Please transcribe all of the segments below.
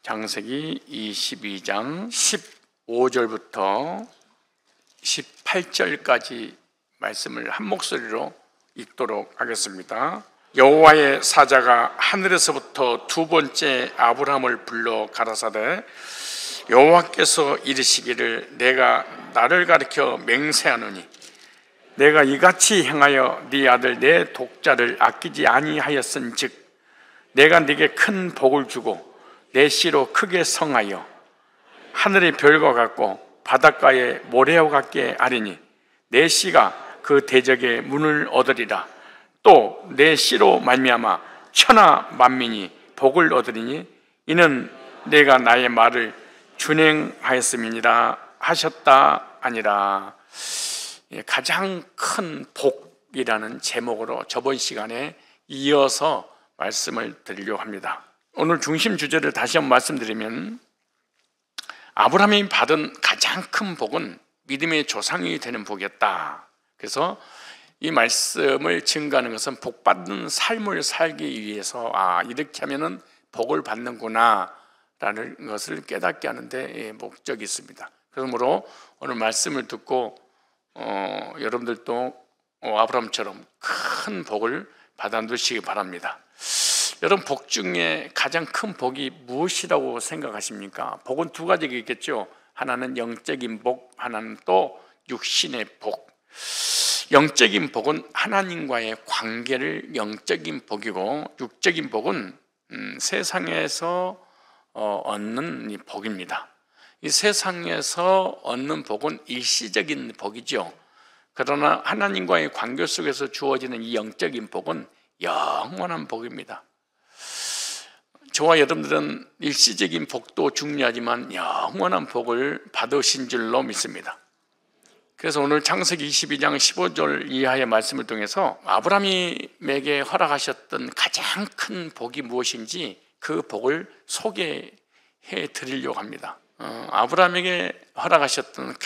창세기 22장 15절부터 18절까지 말씀을 한 목소리로 읽도록 하겠습니다. 여호와의 사자가 하늘에서부터 두 번째 아브라함을 불러 가라사대, 여호와께서 이르시기를 내가 나를 가리켜 맹세하노니 내가 이같이 행하여 네 아들 내 독자를 아끼지 아니하였은즉 내가 네게 큰 복을 주고 내 씨로 크게 성하여 하늘의 별과 같고 바닷가의 모래와 같게 하리니 내 씨가 그 대적의 문을 얻으리라. 또 내 씨로 말미암아 천하 만민이 복을 얻으리니 이는 내가 나의 말을 준행하였음이니라 하셨다 아니라. 가장 큰 복이라는 제목으로 저번 시간에 이어서 말씀을 드리려고 합니다. 오늘 중심 주제를 다시 한번 말씀드리면, 아브라함이 받은 가장 큰 복은 믿음의 조상이 되는 복이었다. 그래서 이 말씀을 증거하는 것은 복받는 삶을 살기 위해서 이렇게 하면은 복을 받는구나 라는 것을 깨닫게 하는데 목적이 있습니다. 그러므로 오늘 말씀을 듣고 여러분들도 아브라함처럼 큰 복을 받아두시기 바랍니다. 여러분, 복 중에 가장 큰 복이 무엇이라고 생각하십니까? 복은 두 가지가 있겠죠. 하나는 영적인 복, 하나는 또 육신의 복. 영적인 복은 하나님과의 관계를 영적인 복이고, 육적인 복은 세상에서 얻는 이 복입니다. 이 세상에서 얻는 복은 일시적인 복이죠. 그러나 하나님과의 관계 속에서 주어지는 이 영적인 복은 영원한 복입니다. 저와 여러분들은 일시적인 복도 중요하지만 영원한 복을 받으신 줄로 믿습니다. 그래서 오늘 창세기 22장 15절 이하의 말씀을 통해서 아브라함에게 허락하셨던 가장 큰 복이 무엇인지 그 복을 소개해 드리려고 합니다. 아브라함에게 허락하셨던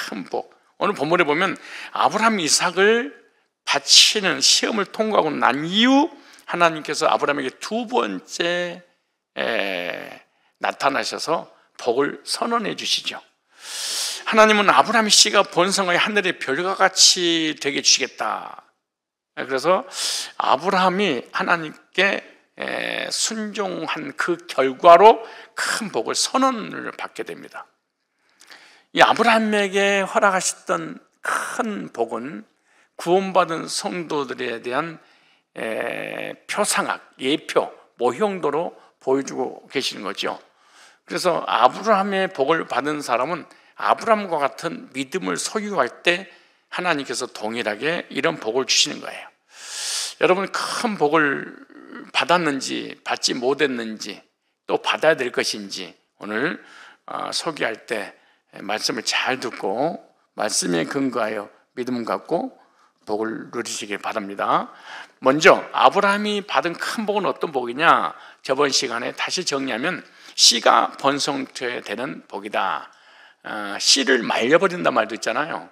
큰 복, 오늘 본문에 보면 아브라함 이삭을 바치는 시험을 통과하고 난 이후 하나님께서 아브라함에게 두 번째 나타나셔서 복을 선언해 주시죠. 하나님은 아브라함의 씨가 번성하여 하늘의 별과 같이 되게 주시겠다. 그래서 아브라함이 하나님께 순종한 그 결과로 큰 복을 선언을 받게 됩니다. 이 아브라함에게 허락하셨던 큰 복은 구원받은 성도들에 대한 표상학, 예표, 모형도로 보여주고 계시는 거죠. 그래서 아브라함의 복을 받은 사람은 아브라함과 같은 믿음을 소유할 때 하나님께서 동일하게 이런 복을 주시는 거예요. 여러분, 큰 복을 받았는지 받지 못했는지 또 받아야 될 것인지 오늘 소개할 때 말씀을 잘 듣고 말씀에 근거하여 믿음 갖고 복을 누리시길 바랍니다. 먼저 아브라함이 받은 큰 복은 어떤 복이냐? 저번 시간에 다시 정리하면 씨가 번성되는 복이다. 씨를 말려버린단 말도 있잖아요.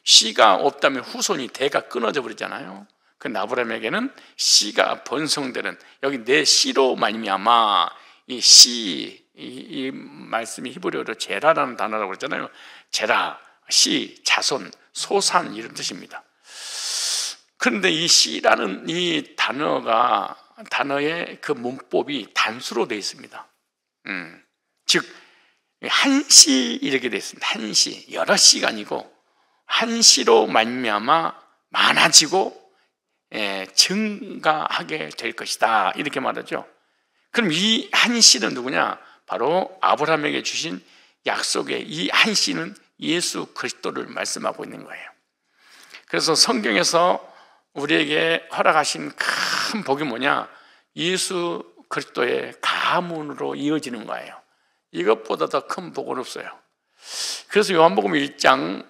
씨가 없다면 후손이 대가 끊어져 버리잖아요. 근데 아브라함에게는 씨가 번성되는, 여기 내 씨로 말미암아, 이 씨, 이 말씀이 히브리어로 제라라는 단어라고 그랬잖아요. 제라, 씨, 자손, 소산 이런 뜻입니다. 그런데 이 씨라는 이 단어의 그 문법이 단수로 되어 있습니다. 즉 한 씨 이렇게 되어 있습니다. 한 씨, 여러 씨가 아니고 한 씨로 말미암아 많아지고 증가하게 될 것이다 이렇게 말하죠. 그럼 이 한 씨는 누구냐? 바로 아브라함에게 주신 약속의 이 한 씨는 예수 그리스도를 말씀하고 있는 거예요. 그래서 성경에서 우리에게 허락하신 큰 복이 뭐냐? 예수 그리스도의 가문으로 이어지는 거예요. 이것보다 더 큰 복은 없어요. 그래서 요한복음 1장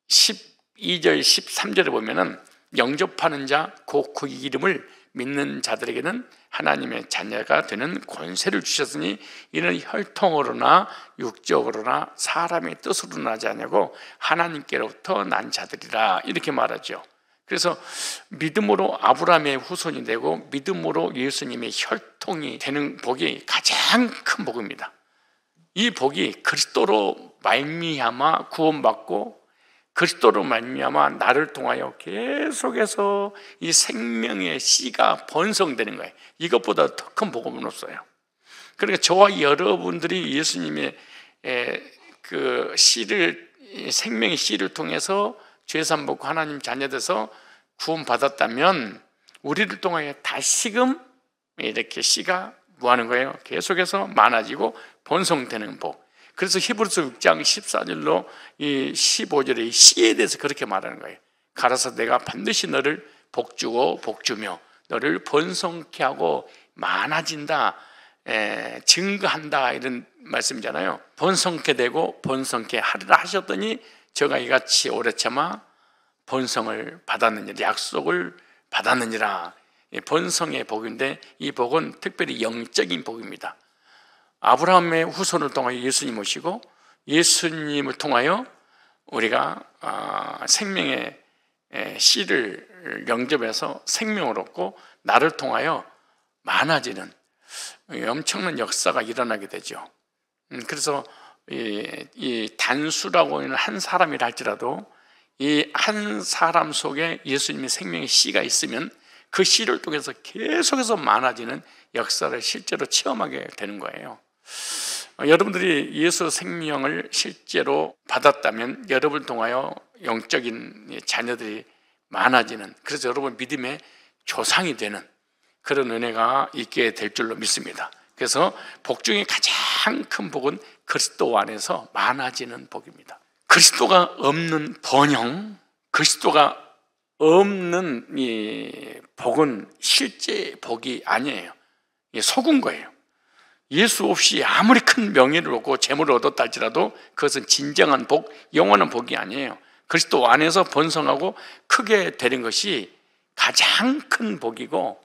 12절 13절에 보면은 영접하는 자 곧 그 이름을 믿는 자들에게는 하나님의 자녀가 되는 권세를 주셨으니 이는 혈통으로나 육적으로나 사람의 뜻으로 나지 않냐고 하나님께로부터 난 자들이라 이렇게 말하죠. 그래서 믿음으로 아브라함의 후손이 되고 믿음으로 예수님의 혈통이 되는 복이 가장 큰 복입니다. 이 복이 그리스도로 말미암아 구원받고 그리스도로 말미암아 나를 통하여 계속해서 이 생명의 씨가 번성되는 거예요. 이것보다 더 큰 복음은 없어요. 그러니까 저와 여러분들이 예수님의 그 씨를, 생명의 씨를 통해서 죄산 받고 하나님 자녀돼서 구원받았다면 우리를 통하여 다시금 이렇게 씨가 뭐하는 거예요? 계속해서 많아지고 번성되는 복. 그래서 히브리서 6장 14절로 이 15절에 이 씨에 대해서 그렇게 말하는 거예요. 가라사 내가 반드시 너를 복주고 복주며 너를 번성케 하고 많아진다, 증거한다, 이런 말씀이잖아요. 번성케 되고 번성케 하리라 하셨더니 저가 이같이 오래 참아 번성을 받았느니라, 약속을 받았느니라. 번성의 복인데 이 복은 특별히 영적인 복입니다. 아브라함의 후손을 통하여 예수님 오시고 예수님을 통하여 우리가 생명의 씨를 영접해서 생명을 얻고 나를 통하여 많아지는 엄청난 역사가 일어나게 되죠. 그래서 이 단수라고 하는 한 사람이라 할지라도 이 한 사람 속에 예수님의 생명의 씨가 있으면 그 씨를 통해서 계속해서 많아지는 역사를 실제로 체험하게 되는 거예요. 여러분들이 예수 생명을 실제로 받았다면 여러분을 통하여 영적인 자녀들이 많아지는, 그래서 여러분 믿음의 조상이 되는 그런 은혜가 있게 될 줄로 믿습니다. 그래서 복 중에 가장 큰 복은 그리스도 안에서 많아지는 복입니다. 그리스도가 없는 번영, 그리스도가 없는 이 복은 실제 복이 아니에요. 속은 거예요. 예수 없이 아무리 큰 명예를 얻고 재물을 얻었다 할지라도 그것은 진정한 복, 영원한 복이 아니에요. 그리스도 안에서 번성하고 크게 되는 것이 가장 큰 복이고,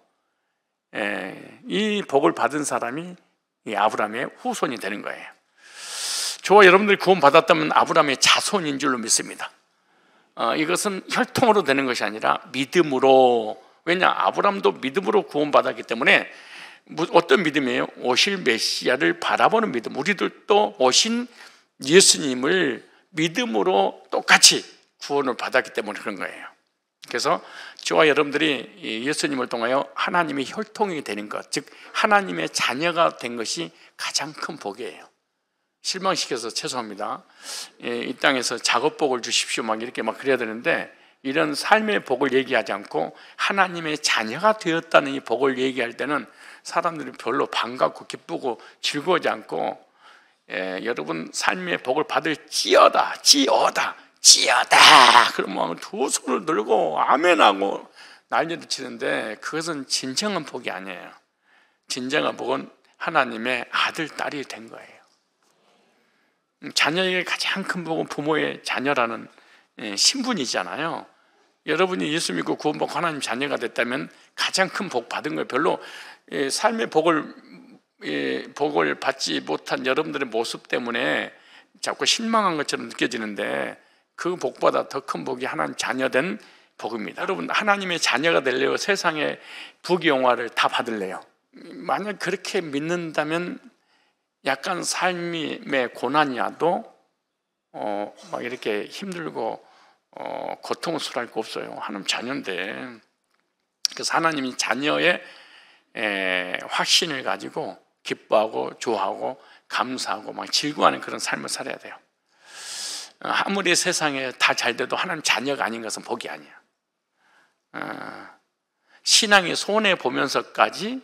이 복을 받은 사람이 이 아브라함의 후손이 되는 거예요. 저와 여러분들이 구원받았다면 아브라함의 자손인 줄로 믿습니다. 이것은 혈통으로 되는 것이 아니라 믿음으로. 왜냐? 아브라함도 믿음으로 구원받았기 때문에. 어떤 믿음이에요? 오실 메시아를 바라보는 믿음. 우리들도 오신 예수님을 믿음으로 똑같이 구원을 받았기 때문에 그런 거예요. 그래서 저와 여러분들이 예수님을 통하여 하나님의 혈통이 되는 것, 즉 하나님의 자녀가 된 것이 가장 큰 복이에요. 실망시켜서 죄송합니다. 이 땅에서 작업복을 주십시오 막 이렇게 막 그래야 되는데, 이런 삶의 복을 얘기하지 않고 하나님의 자녀가 되었다는 이 복을 얘기할 때는 사람들이 별로 반갑고 기쁘고 즐거워하지 않고, 여러분 삶의 복을 받을지어다, 지어다, 그러면 두 손을 들고 아멘하고 난리를 치는데 그것은 진정한 복이 아니에요. 진정한 복은 하나님의 아들, 딸이 된 거예요. 자녀에게 가장 큰 복은 부모의 자녀라는 신분이잖아요. 여러분이 예수 믿고 구원받고 하나님 자녀가 됐다면 가장 큰 복 받은 거예요. 별로 삶의 복을 받지 못한 여러분들의 모습 때문에 자꾸 실망한 것처럼 느껴지는데, 그 복보다 더 큰 복이 하나님 자녀된 복입니다. 여러분, 하나님의 자녀가 되려고 세상의 부귀영화를 다 받을래요? 만약 그렇게 믿는다면 약간 삶의 고난이 와도 막 이렇게 힘들고 고통스러울 거 없어요. 하나님 자녀인데. 그래서 하나님이 자녀의 확신을 가지고 기뻐하고 좋아하고 감사하고 막 즐거워하는 그런 삶을 살아야 돼요. 아무리 세상에 다 잘 돼도 하나님 자녀가 아닌 것은 복이 아니야. 신앙이 손해 보면서까지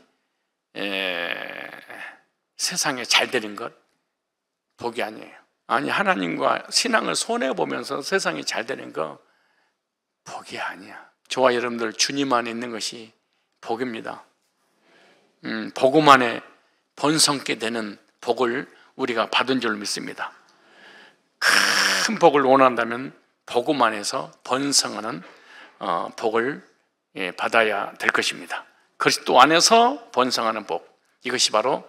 세상에 잘 되는 것 복이 아니에요. 아니, 하나님과 신앙을 손해 보면서 세상이 잘 되는 거 복이 아니야. 저와 여러분들 주님 안에 있는 것이 복입니다. 복음 안에 번성케 되는 복을 우리가 받은 줄 믿습니다. 큰 복을 원한다면 복음 안에서 번성하는 복을 받아야 될 것입니다. 그리스도 안에서 번성하는 복, 이것이 바로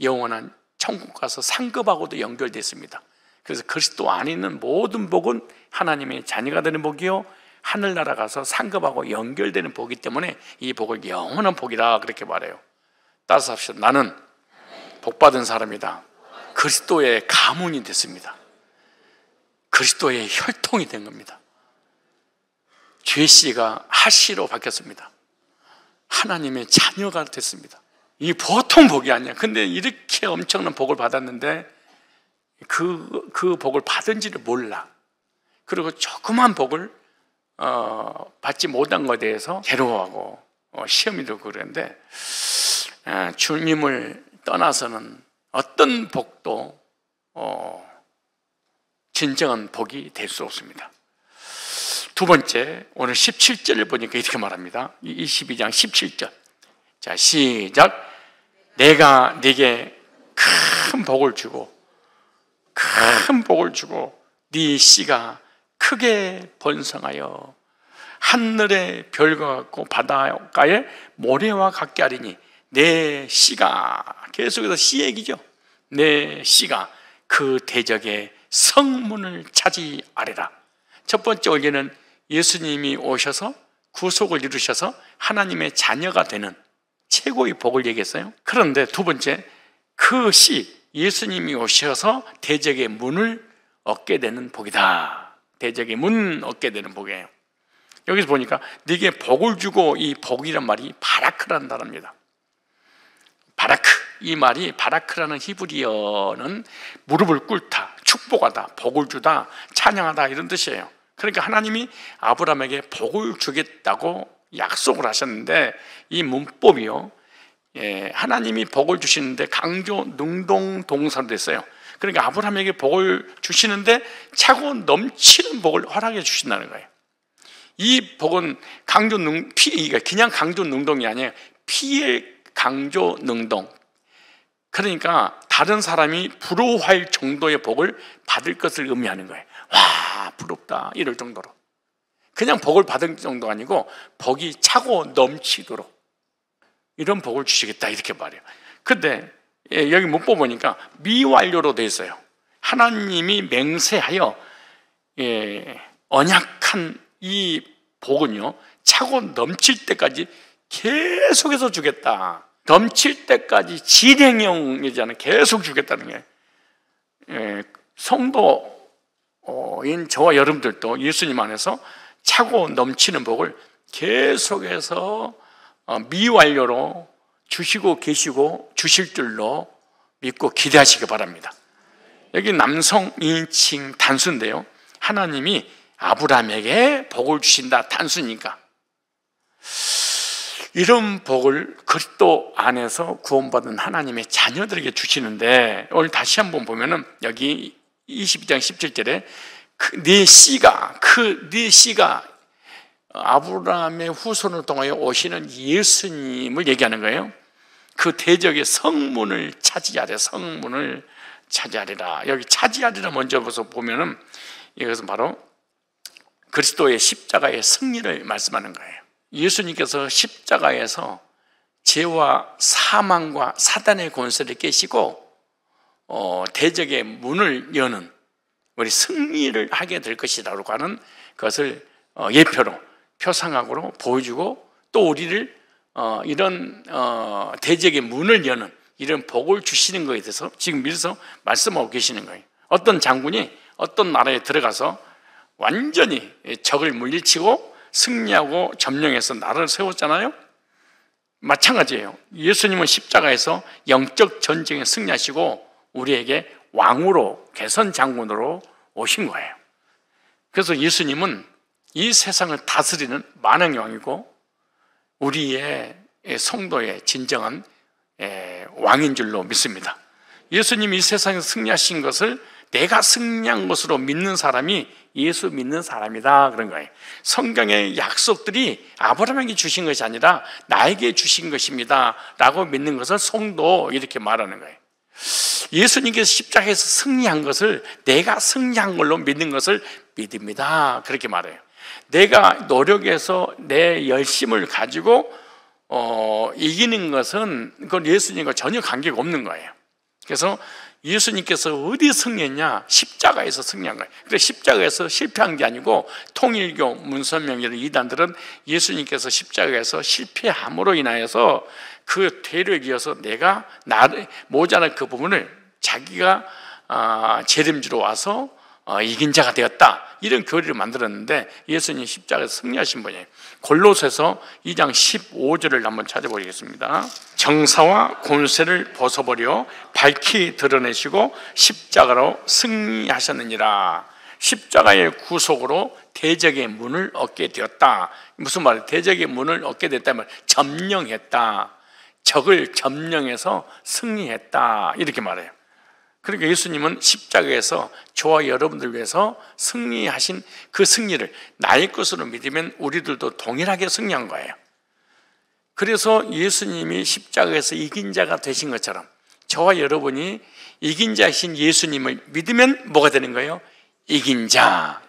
영원한 천국 가서 상급하고도 연결되어 있습니다. 그래서 그리스도 안에 있는 모든 복은 하나님의 자녀가 되는 복이요, 하늘나라 가서 상급하고 연결되는 복이기 때문에 이 복을 영원한 복이라 그렇게 말해요. 따라서 합시다. 나는 복받은 사람이다. 그리스도의 가문이 됐습니다. 그리스도의 혈통이 된 겁니다. 죄씨가 하씨로 바뀌었습니다. 하나님의 자녀가 됐습니다. 이 보통 복이 아니야. 근데 이렇게 엄청난 복을 받았는데 그 복을 받은지를 몰라. 그리고 조그만 복을 받지 못한 것에 대해서 괴로워하고 시험이 되고 그러는데, 주님을 떠나서는 어떤 복도 진정한 복이 될 수 없습니다. 두 번째, 오늘 17절을 보니까 이렇게 말합니다. 22장 17절. 자, 시작. 내가 네게 큰 복을 주고 네 씨가 크게 번성하여 하늘의 별과 같고 바닷가의 모래와 같게 하리니 내 씨가, 계속해서 씨 얘기죠. 내 씨가 그 대적의 성문을 차지하리라. 첫 번째 원리는 예수님이 오셔서 구속을 이루셔서 하나님의 자녀가 되는 최고의 복을 얘기했어요. 그런데 두 번째, 그 씨, 예수님이 오셔서 대적의 문을 얻게 되는 복이다. 대적의 문 얻게 되는 복이에요. 여기서 보니까 네게 복을 주고, 이 복이란 말이 바라크라는 단어입니다. 바라크, 이 말이, 바라크라는 히브리어는 무릎을 꿇다, 축복하다, 복을 주다, 찬양하다, 이런 뜻이에요. 그러니까 하나님이 아브라함에게 복을 주겠다고 약속을 하셨는데, 이 문법이요, 하나님이 복을 주시는데 강조 능동 동사로 됐어요. 그러니까 아브라함에게 복을 주시는데 차고 넘치는 복을 허락해 주신다는 거예요. 이 복은 그냥 강조 능동이 아니에요. 피의 강조 능동. 그러니까 다른 사람이 부러워할 정도의 복을 받을 것을 의미하는 거예요. 와, 부럽다, 이럴 정도로. 그냥 복을 받을 정도가 아니고 복이 차고 넘치도록 이런 복을 주시겠다, 이렇게 말해요. 근데 여기 문법 보니까 미완료로 되어 있어요. 하나님이 맹세하여 언약한 이 복은요, 차고 넘칠 때까지 계속해서 주겠다. 넘칠 때까지 진행형이잖아요. 계속 주겠다는 게. 성도인 저와 여러분들도 예수님 안에서 차고 넘치는 복을 계속해서 미완료로 주시고 계시고 주실 줄로 믿고 기대하시기 바랍니다. 여기 남성 인칭 단수인데요, 하나님이 아브라함에게 복을 주신다, 단수니까. 이런 복을 그리스도 안에서 구원받은 하나님의 자녀들에게 주시는데, 오늘 다시 한번 보면은 여기 22장 17절에 네 씨가 아브라함의 후손을 통하여 오시는 예수님을 얘기하는 거예요. 그 대적의 성문을 차지하리라. 성문을 차지하리라. 여기 차지하리라 먼저 보면은 이것은 바로 그리스도의 십자가의 승리를 말씀하는 거예요. 예수님께서 십자가에서 죄와 사망과 사단의 권세를 깨시고 대적의 문을 여는 우리 승리를 하게 될 것이라고 하는 것을 예표로, 표상학으로 보여주고, 또 우리를 이런 대적의 문을 여는 이런 복을 주시는 것에 대해서 지금 미리서 말씀하고 계시는 거예요. 어떤 장군이 어떤 나라에 들어가서 완전히 적을 물리치고 승리하고 점령해서 나라를 세웠잖아요. 마찬가지예요. 예수님은 십자가에서 영적 전쟁에 승리하시고 우리에게 왕으로, 개선 장군으로 오신 거예요. 그래서 예수님은 이 세상을 다스리는 만왕의 왕이고 우리의 성도의 진정한 왕인 줄로 믿습니다. 예수님이 이 세상에서 승리하신 것을 내가 승리한 것으로 믿는 사람이 예수 믿는 사람이다, 그런 거예요. 성경의 약속들이 아브라함에게 주신 것이 아니라 나에게 주신 것입니다 라고 믿는 것을 성도, 이렇게 말하는 거예요. 예수님께서 십자가에서 승리한 것을 내가 승리한 걸로 믿는 것을 믿습니다, 그렇게 말해요. 내가 노력해서 내 열심을 가지고 이기는 것은 그건 예수님과 전혀 관계가 없는 거예요. 그래서 예수님께서 어디 승리했냐? 십자가에서 승리한 거예요. 그래서 십자가에서 실패한 게 아니고, 통일교, 문선명 이런 이단들은 예수님께서 십자가에서 실패함으로 인하여서 그 죄를 이어서 내가 나를 모자란 그 부분을 자기가 재림주로 와서 이긴 자가 되었다, 이런 교리를 만들었는데 예수님이 십자가에서 승리하신 분이에요. 골로새서 2장 15절을 한번 찾아보겠습니다. 정사와 권세를 벗어버려 밝히 드러내시고 십자가로 승리하셨느니라. 십자가의 구속으로 대적의 문을 얻게 되었다. 무슨 말이에요? 대적의 문을 얻게 됐다면 점령했다, 적을 점령해서 승리했다, 이렇게 말해요. 그러니까 예수님은 십자가에서 저와 여러분들 위해서 승리하신 그 승리를 나의 것으로 믿으면 우리들도 동일하게 승리한 거예요. 그래서 예수님이 십자가에서 이긴 자가 되신 것처럼 저와 여러분이 이긴 자이신 예수님을 믿으면 뭐가 되는 거예요? 이긴 자.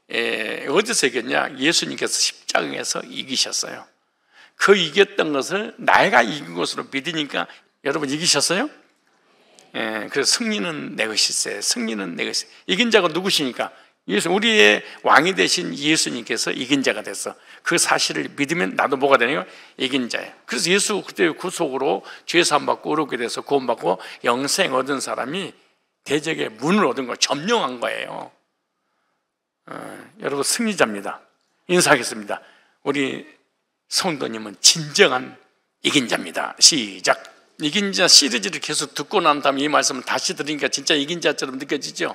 어디서 이겼냐? 예수님께서 십자가에서 이기셨어요. 그 이겼던 것을 내가 이긴 것으로 믿으니까 여러분 이기셨어요? 그래서 승리는 내 것일세, 승리는 내 것일세. 이긴 자가 누구시니까? 예수, 우리의 왕이 되신 예수님께서 이긴 자가 됐어. 그 사실을 믿으면 나도 뭐가 되냐고? 이긴 자예요. 그래서 예수 그때 구속으로 죄 사함 받고 의롭게 돼서 구원받고 영생 얻은 사람이 대적의 문을 얻은 거, 점령한 거예요. 여러분 승리자입니다. 인사하겠습니다. 우리 성도님은 진정한 이긴 자입니다. 시작. 이긴 자 시리즈를 계속 듣고 난 다음에 이 말씀을 다시 들으니까 진짜 이긴 자처럼 느껴지죠?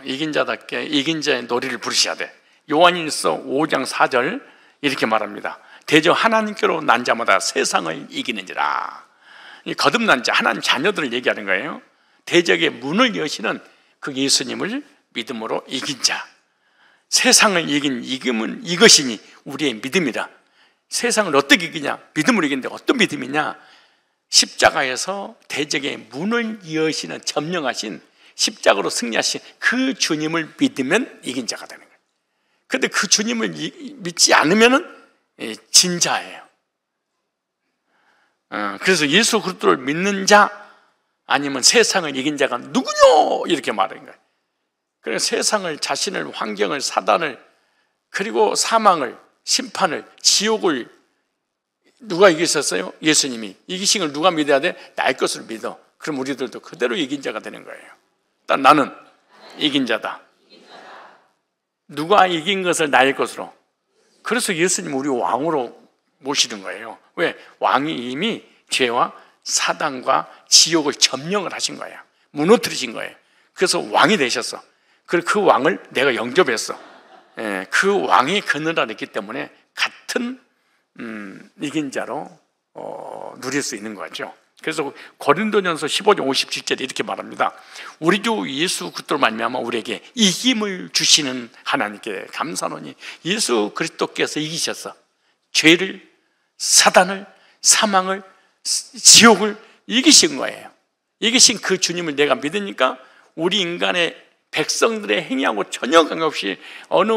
이긴 자답게 이긴 자의 노래를 부르셔야 돼. 요한일서 5장 4절 이렇게 말합니다. 대저 하나님께로 난 자마다 세상을 이기는지라. 이 거듭난 자, 하나님 자녀들을 얘기하는 거예요. 대적의 문을 여시는 그 예수님을 믿음으로 이긴 자. 세상을 이긴 이김은 이것이니 우리의 믿음이라. 세상을 어떻게 이기냐? 믿음으로 이기는데 어떤 믿음이냐? 십자가에서 대적의 문을 여시는, 점령하신, 십자가로 승리하신 그 주님을 믿으면 이긴 자가 되는 거예요. 그런데 그 주님을 믿지 않으면 진자예요. 그래서 예수 그리스도를 믿는 자 아니면 세상을 이긴 자가 누구냐? 이렇게 말하는 거예요. 그래서 세상을, 자신을, 환경을, 사단을, 그리고 사망을, 심판을, 지옥을 누가 이기셨어요? 예수님이. 이기신 걸 누가 믿어야 돼? 나의 것을 믿어. 그럼 우리들도 그대로 이긴 자가 되는 거예요. 일단 나는 이긴 자다. 누가 이긴 것을 나의 것으로. 그래서 예수님 우리 왕으로 모시는 거예요. 왜? 왕이 이미 죄와 사단과 지옥을 점령을 하신 거예요. 무너뜨리신 거예요. 그래서 왕이 되셨어. 그리고 그 왕을 내가 영접했어. 그 왕이 그늘 아래 있기 때문에 같은 이긴 자로 누릴 수 있는 거죠. 그래서 고린도전서 15장 57절에 이렇게 말합니다. 우리 주 예수 그리스도로 말미암아 우리에게 이김을 주시는 하나님께 감사하노니 예수 그리스도께서 이기셔서 죄를, 사단을, 사망을, 지옥을 이기신 거예요. 이기신 그 주님을 내가 믿으니까 우리 인간의 백성들의 행위하고 전혀 관계없이 어느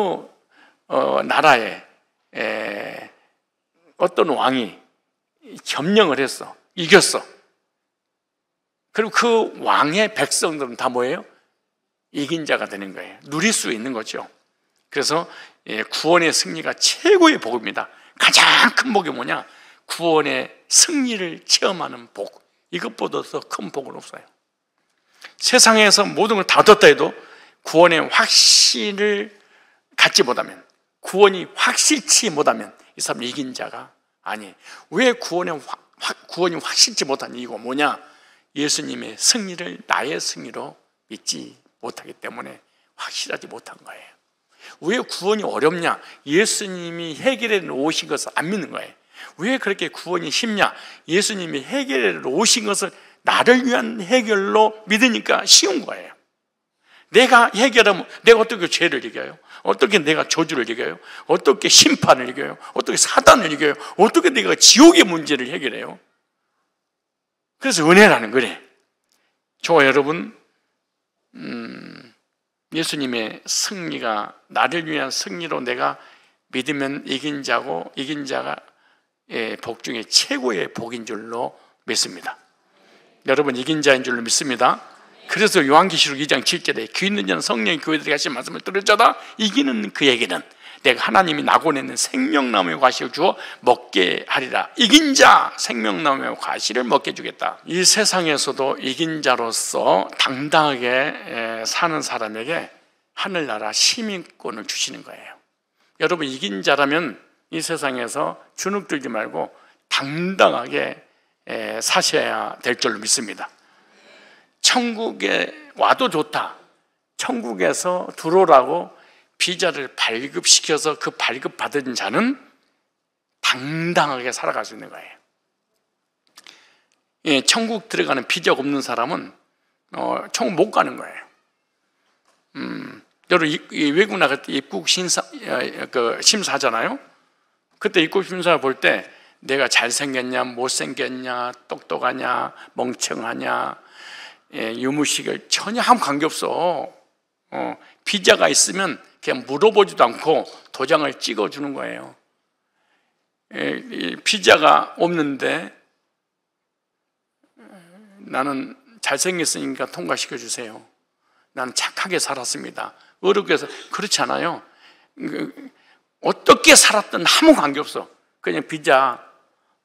나라에 어떤 왕이 점령을 했어. 이겼어. 그리고 그 왕의 백성들은 다 뭐예요? 이긴 자가 되는 거예요. 누릴 수 있는 거죠. 그래서 구원의 승리가 최고의 복입니다. 가장 큰 복이 뭐냐? 구원의 승리를 체험하는 복. 이것보다 더 큰 복은 없어요. 세상에서 모든 걸 다 얻었다 해도 구원의 확신을 갖지 못하면, 구원이 확실치 못하면 이 사람은 이긴 자가 아니에요. 왜 구원이 확실치 못한 이유가 뭐냐? 예수님의 승리를 나의 승리로 믿지 못하기 때문에 확실하지 못한 거예요. 왜 구원이 어렵냐? 예수님이 해결해 놓으신 것을 안 믿는 거예요. 왜 그렇게 구원이 쉽냐? 예수님이 해결해 놓으신 것을 나를 위한 해결로 믿으니까 쉬운 거예요. 내가 해결하면 내가 어떻게 죄를 이겨요? 어떻게 내가 저주를 이겨요? 어떻게 심판을 이겨요? 어떻게 사단을 이겨요? 어떻게 내가 지옥의 문제를 해결해요? 그래서 은혜라는 거래. 저와 여러분, 예수님의 승리가 나를 위한 승리로 내가 믿으면 이긴 자고, 이긴 자가 복 중에 최고의 복인 줄로 믿습니다. 여러분 이긴 자인 줄로 믿습니다. 그래서 요한계시록 2장 7절에 귀 있는 자는 성령이 교회들에게 하신 말씀을 들을자다. 이기는 그에게는 내가 하나님이 낙원에는 생명나무의 과실을 주어 먹게 하리라. 이긴 자 생명나무의 과실을 먹게 주겠다. 이 세상에서도 이긴 자로서 당당하게 사는 사람에게 하늘나라 시민권을 주시는 거예요. 여러분, 이긴 자라면 이 세상에서 주눅들지 말고 당당하게 사셔야 될 줄로 믿습니다. 천국에 와도 좋다, 천국에서 들어오라고 비자를 발급시켜서 그 발급받은 자는 당당하게 살아갈 수 있는 거예요. 천국 들어가는 비자가 없는 사람은 천국 못 가는 거예요. 여러분, 외국 나갈 때 입국 심사하잖아요. 그때 입국 심사 볼 때 내가 잘생겼냐, 못생겼냐, 똑똑하냐, 멍청하냐, 유무식을 전혀 아무 관계없어. 비자가 있으면 그냥 물어보지도 않고 도장을 찍어주는 거예요. 비자가 없는데 나는 잘생겼으니까 통과시켜 주세요. 나는 착하게 살았습니다. 어렵게 해서 그렇지 않아요. 어떻게 살았든 아무 관계없어. 그냥 비자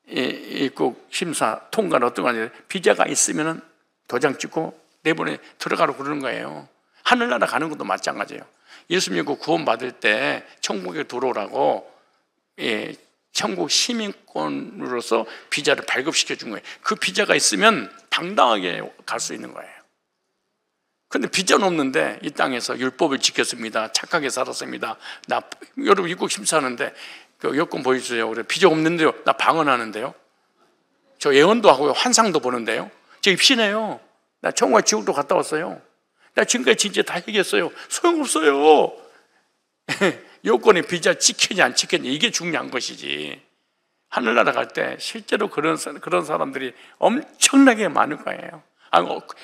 입국 심사 통과는 어떤 거 아니에요. 비자가 있으면 도장 찍고 내보내 들어가라고 그러는 거예요. 하늘나라 가는 것도 마찬가지예요. 예수 믿고 구원 받을 때 천국에 들어오라고 천국 시민권으로서 비자를 발급시켜 준 거예요. 그 비자가 있으면 당당하게 갈 수 있는 거예요. 근데 비자는 없는데 이 땅에서 율법을 지켰습니다, 착하게 살았습니다, 여러분 입국 심사하는데 그 여권 보여주세요. 그래, 비자 없는데요, 나 방언하는데요, 저 예언도 하고요, 환상도 보는데요, 저 입신해요. 나 천국과 지옥도 갔다 왔어요. 나 지금까지 진짜 다 얘기했어요. 소용없어요. 여권에 비자 찍혔냐 안 찍혔냐 이게 중요한 것이지. 하늘나라 갈 때 실제로 그런 사람들이 엄청나게 많을 거예요.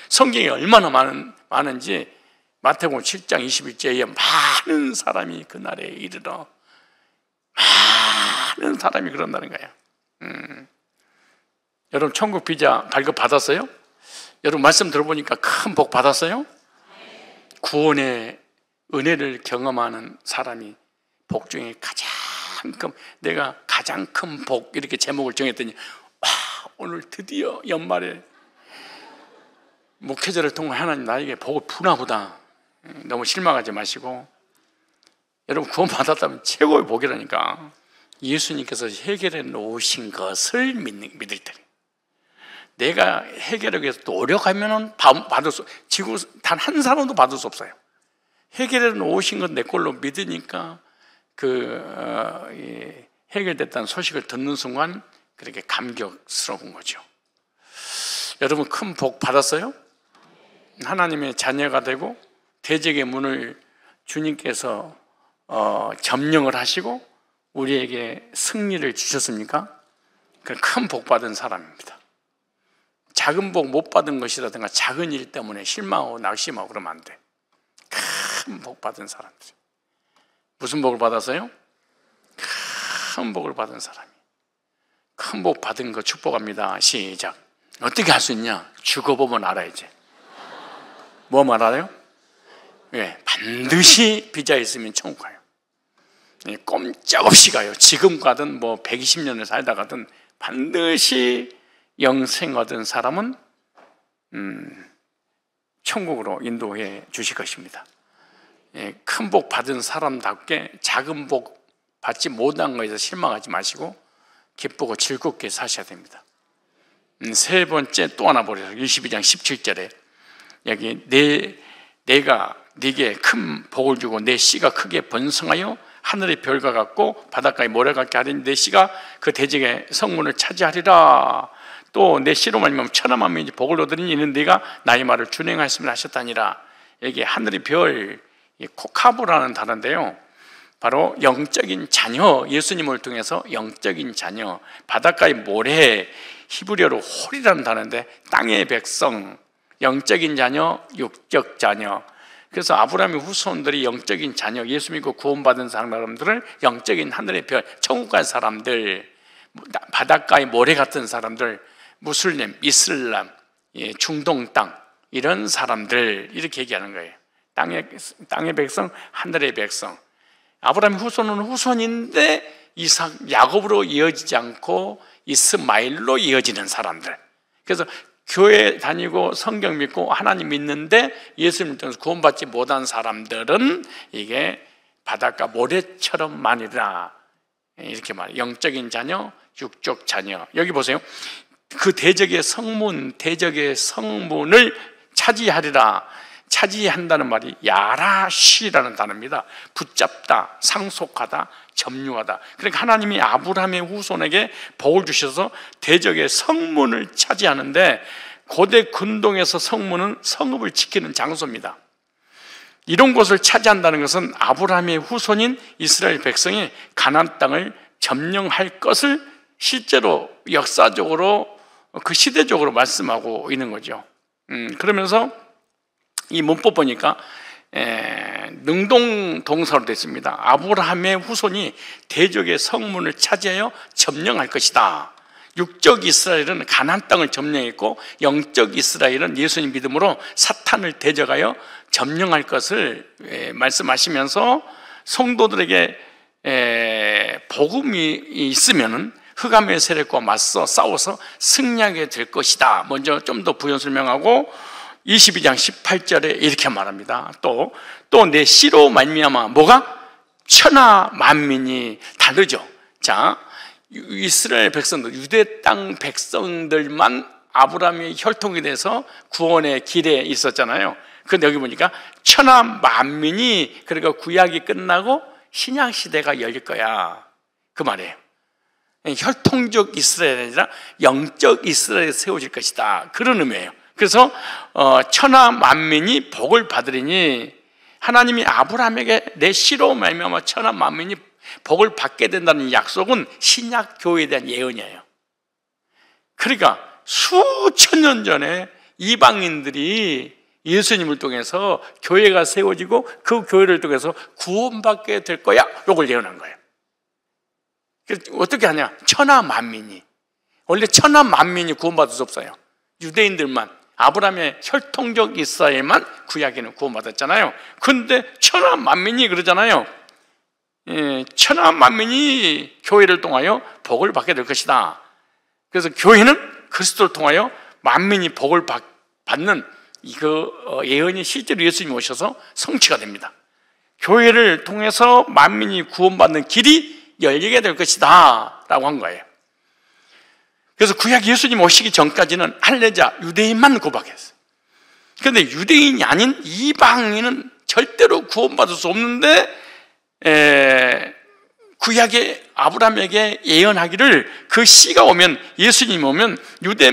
성경이 얼마나 많은지 마태복음 7장 21절에 많은 사람이 그날에 이르러 많은 사람이 그런다는 거예요. 여러분, 천국 비자 발급 받았어요? 여러분, 말씀 들어보니까 큰 복 받았어요? 구원의 은혜를 경험하는 사람이 복 중에 내가 가장 큰 복, 이렇게 제목을 정했더니 오늘 드디어 연말에 목회자를 통해 하나님 나에게 복을 부나 보다. 너무 실망하지 마시고, 여러분 구원 받았다면 최고의 복이라니까. 예수님께서 해결해 놓으신 것을 믿을 때, 내가 해결하기 위해서 노력하면 받을 수, 지구 단 한 사람도 받을 수 없어요. 해결해 놓으신 것 내 걸로 믿으니까 해결됐다는 소식을 듣는 순간 그렇게 감격스러운 거죠. 여러분, 큰 복 받았어요? 하나님의 자녀가 되고 대적의 문을 주님께서 점령을 하시고 우리에게 승리를 주셨습니까? 큰 복 받은 사람입니다. 작은 복 못 받은 것이라든가 작은 일 때문에 실망하고 낙심하고 그러면 안 돼. 큰 복 받은 사람들. 무슨 복을 받았어요? 큰 복을 받은 사람이. 큰 복 받은 거 축복합니다. 시작. 어떻게 할 수 있냐? 죽어보면 알아야지. 뭐 말하나요? 반드시 비자 있으면 천국 가요. 꼼짝없이 가요. 지금 가든 120년을 살다 가든 반드시 영생 얻은 사람은 천국으로 인도해 주실 것입니다. 큰 복 받은 사람답게 작은 복 받지 못한 것에서 실망하지 마시고 기쁘고 즐겁게 사셔야 됩니다. 세 번째 또 하나 보세요. 22장 17절에 여기 내가 네게 큰 복을 주고 내 씨가 크게 번성하여 하늘의 별과 같고 바닷가의 모래 같게 하리니 내 씨가 그 대적의 성문을 차지하리라. 또 내 씨로 말미암아 천하 만민이 복을 얻으리니 이는 네가 나의 말을 준행하였음을 하셨다니라. 여기 하늘의 별, 코카브라는 단어인데요, 바로 영적인 자녀, 예수님을 통해서 영적인 자녀, 바닷가의 모래, 히브리어로 홀이라는 단어인데 땅의 백성, 영적인 자녀, 육적 자녀. 그래서 아브라함의 후손들이 영적인 자녀, 예수 믿고 구원받은 사람들을 영적인 하늘의 별, 천국 갈 사람들, 바닷가의 모래 같은 사람들, 무슬림, 이슬람, 중동 땅, 이런 사람들, 이렇게 얘기하는 거예요. 땅의 백성, 하늘의 백성. 아브라함의 후손은 후손인데 이삭, 야곱으로 이어지지 않고 이스마엘로 이어지는 사람들. 그래서 교회 다니고 성경 믿고 하나님 믿는데 예수님을 통해서 구원받지 못한 사람들은 이게 바닷가 모래처럼 많으리라. 이렇게 말해요. 영적인 자녀, 육적 자녀. 여기 보세요. 그 대적의 성문을 차지하리라. 차지한다는 말이 야라시라는 단어입니다. 붙잡다, 상속하다, 점유하다. 그러니까 하나님이 아브라함의 후손에게 복을 주셔서 대적의 성문을 차지하는데, 고대 근동에서 성문은 성읍을 지키는 장소입니다. 이런 곳을 차지한다는 것은 아브라함의 후손인 이스라엘 백성이 가나안 땅을 점령할 것을 실제로 역사적으로 그 시대적으로 말씀하고 있는 거죠. 그러면서 이 문법 보니까 능동 동사로 됐습니다. 아브라함의 후손이 대적의 성문을 차지하여 점령할 것이다. 육적 이스라엘은 가나안 땅을 점령했고, 영적 이스라엘은 예수님 믿음으로 사탄을 대적하여 점령할 것을 말씀하시면서 성도들에게 복음이 있으면은 흑암의 세력과 맞서 싸워서 승리하게 될 것이다. 먼저 좀 더 부연 설명하고 22장 18절에 이렇게 말합니다. 또 내 씨로 말미암아 뭐가? 천하 만민이 다르죠. 자, 이스라엘 백성들, 유대 땅 백성들만 아브라함의 혈통이 돼서 구원의 길에 있었잖아요. 그런데 여기 보니까 천하 만민이, 그러니까 구약이 끝나고 신약 시대가 열릴 거야, 그 말이에요. 혈통적 이스라엘이 아니라 영적 이스라엘이 세워질 것이다, 그런 의미예요. 그래서 천하 만민이 복을 받으리니, 하나님이 아브라함에게 내 씨로 말미암아 천하 만민이 복을 받게 된다는 약속은 신약 교회에 대한 예언이에요. 그러니까 수천 년 전에 이방인들이 예수님을 통해서 교회가 세워지고 그 교회를 통해서 구원받게 될 거야, 이걸 예언한 거예요. 어떻게 하냐? 천하 만민이, 원래 천하 만민이 구원받을 수 없어요. 유대인들만, 아브라함의 혈통적 이스라엘만 구약에는 구원받았잖아요. 그런데 천하 만민이 그러잖아요. 천하 만민이 교회를 통하여 복을 받게 될 것이다. 그래서 교회는 그리스도를 통하여 만민이 복을 받는 이거 예언이 실제로 예수님이 오셔서 성취가 됩니다. 교회를 통해서 만민이 구원받는 길이 열리게 될 것이다 라고 한 거예요. 그래서 구약 예수님 오시기 전까지는 할례자, 유대인만 구박했어요. 그런데 유대인이 아닌 이방인은 절대로 구원받을 수 없는데, 구약의 아브라함에게 예언하기를 그 씨가 오면, 예수님이 오면 유대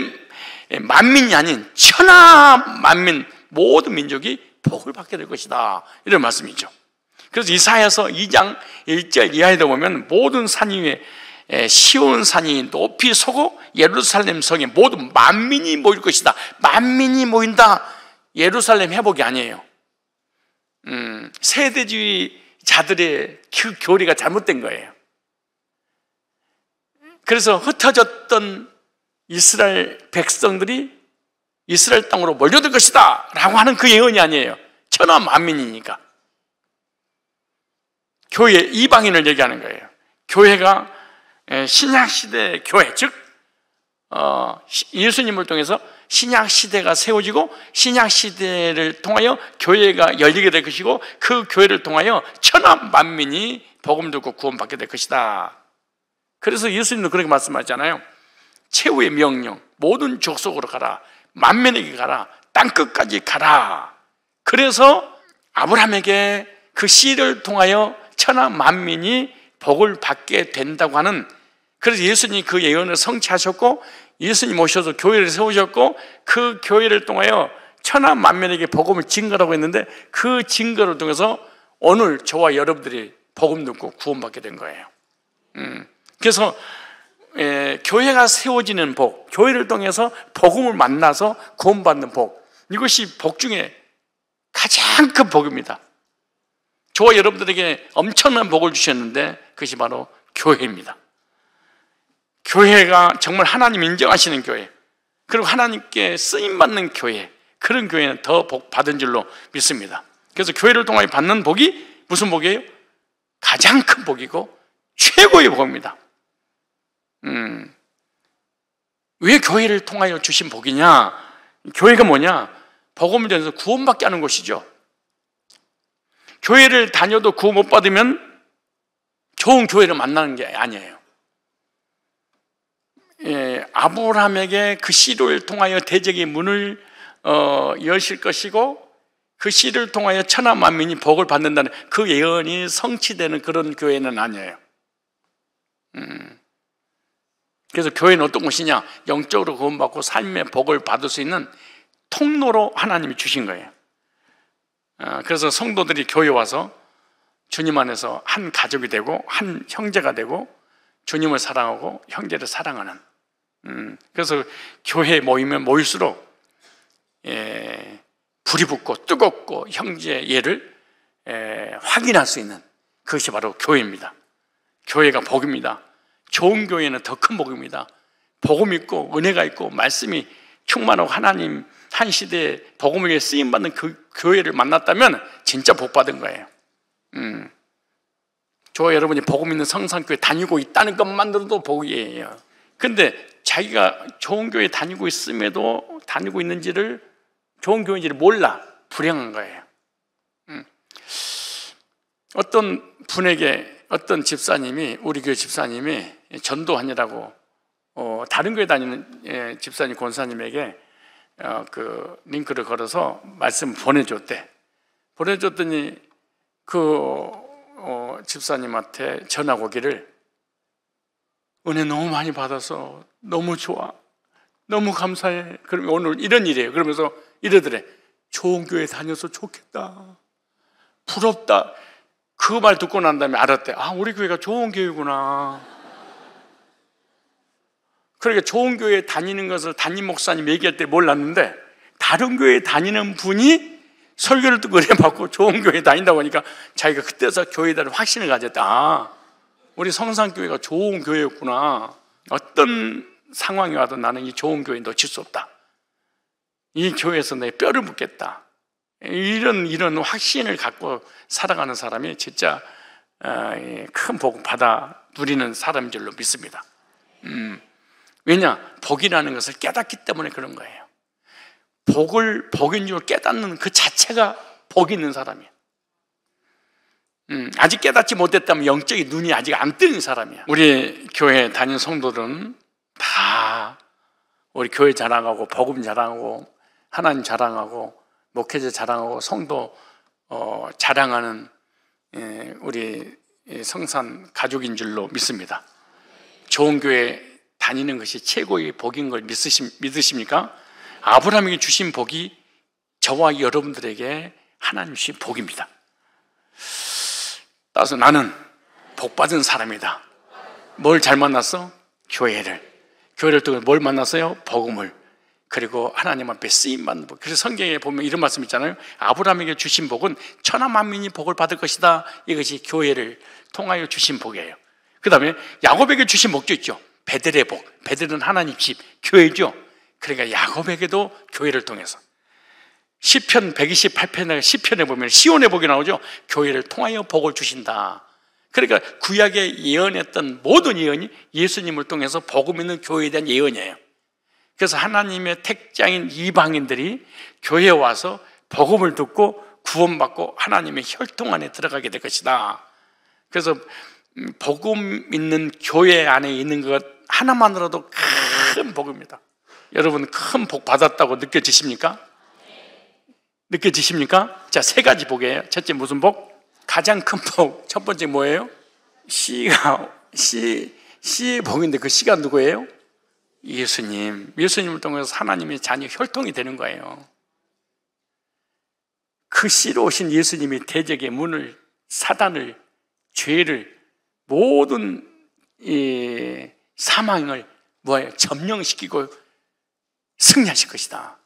만민이 아닌 천하 만민, 모든 민족이 복을 받게 될 것이다, 이런 말씀이죠. 그래서 이사야서 2장 1절 이하에도 보면 모든 산 위에 시온 산이 높이 서고 예루살렘 성에 모든 만민이 모일 것이다. 만민이 모인다. 예루살렘 회복이 아니에요. 세대주의자들의 그 교리가 잘못된 거예요. 그래서 흩어졌던 이스라엘 백성들이 이스라엘 땅으로 몰려들 것이다 라고 하는 그 예언이 아니에요. 천하 만민이니까. 교회, 이방인을 얘기하는 거예요. 교회가 신약시대 교회, 즉 예수님을 통해서 신약시대가 세워지고 신약시대를 통하여 교회가 열리게 될 것이고, 그 교회를 통하여 천하 만민이 복음 듣고 구원받게 될 것이다. 그래서 예수님도 그렇게 말씀하잖아요. 최후의 명령, 모든 족속으로 가라, 만민에게 가라, 땅끝까지 가라. 그래서 아브라함에게 그 씨를 통하여 천하 만민이 복을 받게 된다고 하는, 그래서 예수님이 그 예언을 성취하셨고 예수님 오셔서 교회를 세우셨고 그 교회를 통하여 천하 만민에게 복음을 증거라고 했는데, 그 증거를 통해서 오늘 저와 여러분들이 복음 듣고 구원받게 된 거예요. 그래서 교회가 세워지는 복, 교회를 통해서 복음을 만나서 구원받는 복, 이것이 복 중에 가장 큰 복입니다. 저와 여러분들에게 엄청난 복을 주셨는데 그것이 바로 교회입니다. 교회가 정말 하나님 인정하시는 교회, 그리고 하나님께 쓰임받는 교회, 그런 교회는 더 복 받은 줄로 믿습니다. 그래서 교회를 통하여 받는 복이 무슨 복이에요? 가장 큰 복이고 최고의 복입니다. 왜 교회를 통하여 주신 복이냐? 교회가 뭐냐? 복음을 전해서 구원받게 하는 곳이죠. 교회를 다녀도 구원 못 받으면 좋은 교회를 만나는 게 아니에요. 아브라함에게 그 씨를 통하여 대적의 문을 여실 것이고, 그 씨를 통하여 천하 만민이 복을 받는다는 그 예언이 성취되는 그런 교회는 아니에요. 그래서 교회는 어떤 곳이냐? 영적으로 구원받고 삶의 복을 받을 수 있는 통로로 하나님이 주신 거예요. 그래서 성도들이 교회 와서 주님 안에서 한 가족이 되고 한 형제가 되고 주님을 사랑하고 형제를 사랑하는, 그래서 교회에 모이면 모일수록 불이 붙고 뜨겁고 형제애를 확인할 수 있는, 그것이 바로 교회입니다. 교회가 복입니다. 좋은 교회는 더 큰 복입니다. 복음 있고 은혜가 있고 말씀이 충만하고 하나님 한 시대에 복음을 위해 쓰임받는 그 교회를 만났다면 진짜 복 받은 거예요. 저 여러분이 복음 있는 성산교회 다니고 있다는 것만으로도 복이에요. 근데 자기가 좋은 교회 다니고 있음에도 다니고 있는지를, 좋은 교회인지를 몰라. 불행한 거예요. 어떤 분에게 어떤 집사님이, 우리 교회 집사님이 전도하느라고 다른 교회 다니는 집사님, 권사님에게 그 링크를 걸어서 말씀 보내줬대. 보내줬더니 그 집사님한테 전화 오기를, 은혜 너무 많이 받아서 너무 좋아, 너무 감사해. 그러면 오늘 이런 일이에요. 그러면서 이러더래. 좋은 교회 다녀서 좋겠다, 부럽다. 그 말 듣고 난 다음에 알았대. 아, 우리 교회가 좋은 교회구나. 그러니까 좋은 교회에 다니는 것을 담임 목사님 얘기할 때 몰랐는데, 다른 교회에 다니는 분이 설교를 듣고 은혜 받고 좋은 교회에 다닌다고 하니까 자기가 그때서 교회에 대한 확신을 가졌다. 아, 우리 성산교회가 좋은 교회였구나. 어떤 상황이 와도 나는 이 좋은 교회 놓칠 수 없다. 이 교회에서 내 뼈를 묻겠다. 이런 확신을 갖고 살아가는 사람이 진짜 큰 복 받아 누리는 사람인 줄로 믿습니다. 왜냐? 복이라는 것을 깨닫기 때문에 그런 거예요. 복인 줄 깨닫는 그 자체가 복 있는 사람이야. 아직 깨닫지 못했다면 영적인 눈이 아직 안 뜨는 사람이야. 우리 교회 다니는 성도들은 다 우리 교회 자랑하고 복음 자랑하고 하나님 자랑하고 목회자 자랑하고 성도 자랑하는 우리 성산 가족인 줄로 믿습니다. 좋은 교회 다니는 것이 최고의 복인 걸 믿으십니까? 아브라함에게 주신 복이 저와 여러분들에게 하나님 주신 복입니다. 따라서 나는 복받은 사람이다. 뭘 잘 만났어? 교회를 통해 뭘 만났어요? 복음을. 그리고 하나님 앞에 쓰임받는 복. 그래서 성경에 보면 이런 말씀 있잖아요. 아브라함에게 주신 복은 천하 만민이 복을 받을 것이다. 이것이 교회를 통하여 주신 복이에요. 그 다음에 야곱에게 주신 복도 있죠. 베들의 복. 베들은 하나님 집, 교회죠. 그러니까 야곱에게도 교회를 통해서. 시편 128편에 시편에 보면 시온의 복이 나오죠. 교회를 통하여 복을 주신다. 그러니까 구약에 예언했던 모든 예언이 예수님을 통해서 복음 있는 교회에 대한 예언이에요. 그래서 하나님의 택자인 이방인들이 교회에 와서 복음을 듣고 구원받고 하나님의 혈통 안에 들어가게 될 것이다. 그래서 복음 있는 교회 안에 있는 것 하나만으로도 큰 복입니다. 여러분 큰 복 받았다고 느껴지십니까? 느껴지십니까? 자, 세 가지 복이에요. 첫째 무슨 복? 가장 큰 복. 첫 번째 뭐예요? 씨의 복인데 그 씨가 누구예요? 예수님을 통해서 하나님의 자녀 혈통이 되는 거예요. 그 씨로 오신 예수님이 대적의 문을, 사단을, 죄를, 모든 사망을 뭐예요? 점령시키고 승리하실 것이다.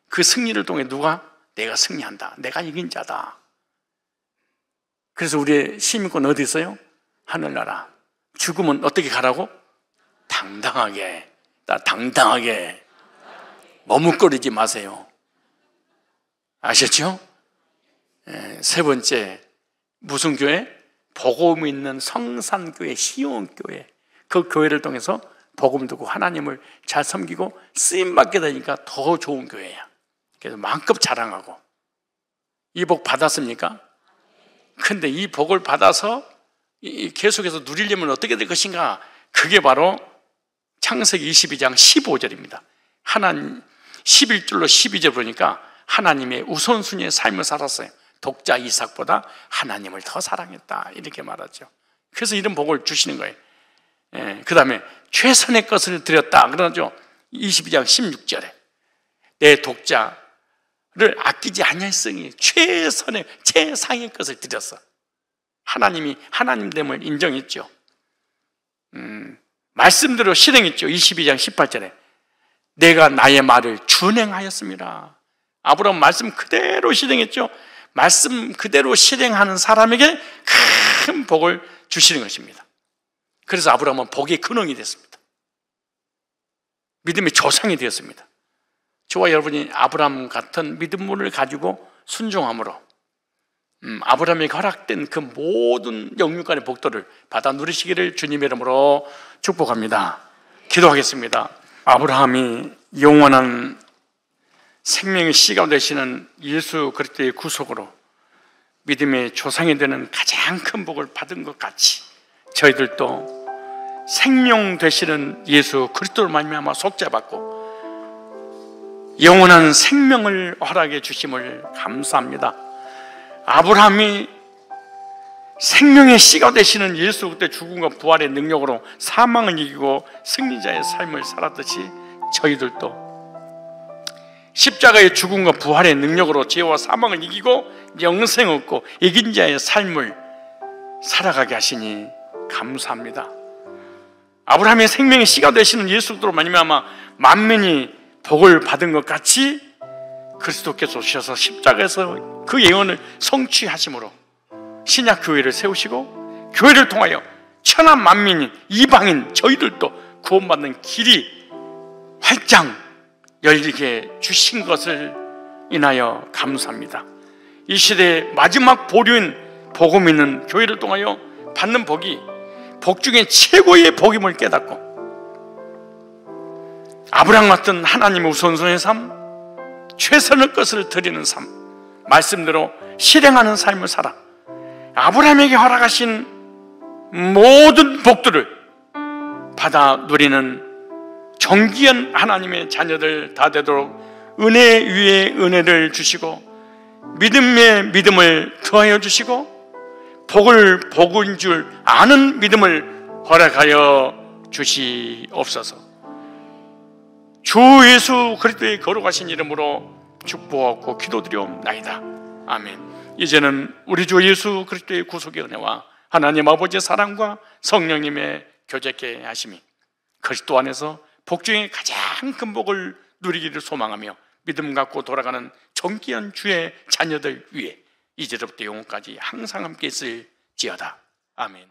그 승리를 통해 누가? 내가 승리한다. 내가 이긴 자다. 그래서 우리의 시민권 어디 있어요? 하늘나라. 죽으면 어떻게 가라고? 당당하게. 당당하게. 머뭇거리지 마세요. 아셨죠? 세 번째 무슨 교회? 복음 있는 성산교회, 시온교회, 그 교회를 통해서 복음 듣고 하나님을 잘 섬기고 쓰임받게 되니까 더 좋은 교회야. 그래서 마음껏 자랑하고. 이 복 받았습니까? 근데 이 복을 받아서 계속해서 누리려면 어떻게 될 것인가? 그게 바로 창세기 22장 15절입니다. 하나님 11절로 12절 보니까 하나님의 우선순위의 삶을 살았어요. 독자 이삭보다 하나님을 더 사랑했다, 이렇게 말하죠. 그래서 이런 복을 주시는 거예요. 그 다음에 최선의 것을 드렸다 그러죠. 22장 16절에 내 독자를 아끼지 아니하였으니 최선의 최상의 것을 드렸어. 하나님이 하나님됨을 인정했죠. 말씀대로 실행했죠. 22장 18절에 내가 나의 말을 준행하였습니다. 아브라함 말씀 그대로 실행했죠. 말씀 그대로 실행하는 사람에게 큰 복을 주시는 것입니다. 그래서 아브라함은 복의 근원이 됐습니다. 믿음의 조상이 되었습니다. 저와 여러분이 아브라함 같은 믿음을 가지고 순종함으로 아브라함에게 허락된 그 모든 영육간의 복들을 받아 누리시기를 주님의 이름으로 축복합니다. 기도하겠습니다. 아브라함이 영원한 생명의 씨가 되시는 예수 그리스도의 구속으로 믿음의 조상이 되는 가장 큰 복을 받은 것 같이 저희들도 생명 되시는 예수 그리스도를 말미암아 속죄받고 영원한 생명을 허락해 주심을 감사합니다. 아브라함이 생명의 씨가 되시는 예수 그때 죽음과 부활의 능력으로 사망을 이기고 승리자의 삶을 살았듯이 저희들도 십자가의 죽음과 부활의 능력으로 죄와 사망을 이기고 영생 얻고 이긴 자의 삶을 살아가게 하시니 감사합니다. 아브라함의 생명의 씨가 되시는 예수 그리스도로 말미암아 만민이 복을 받은 것 같이 그리스도께서 오셔서 십자가에서 그 예언을 성취하심으로 신약 교회를 세우시고 교회를 통하여 천하 만민인 이방인 저희들도 구원받는 길이 활짝 열리게 주신 것을 인하여 감사합니다. 이 시대의 마지막 보류인 복음 있는 교회를 통하여 받는 복이 복 중에 최고의 복임을 깨닫고 아브라함 같은 하나님의 우선순위의 삶, 최선의 것을 드리는 삶, 말씀대로 실행하는 삶을 살아 아브라함에게 허락하신 모든 복들을 받아 누리는 존귀한 하나님의 자녀들 다 되도록 은혜 위에 은혜를 주시고 믿음에 믿음을 더하여 주시고 복을 복인 줄 아는 믿음을 허락하여 주시옵소서. 주 예수 그리스도의 거룩하신 이름으로 축복하고 기도드리옵나이다. 아멘. 이제는 우리 주 예수 그리스도의 구속의 은혜와 하나님 아버지의 사랑과 성령님의 교제케 하심이 그리스도 안에서 복 중에 가장 큰 복을 누리기를 소망하며 믿음 갖고 돌아가는 존귀한 주의 자녀들 위해 이제부터 영원까지 항상 함께 있을지어다. 아멘.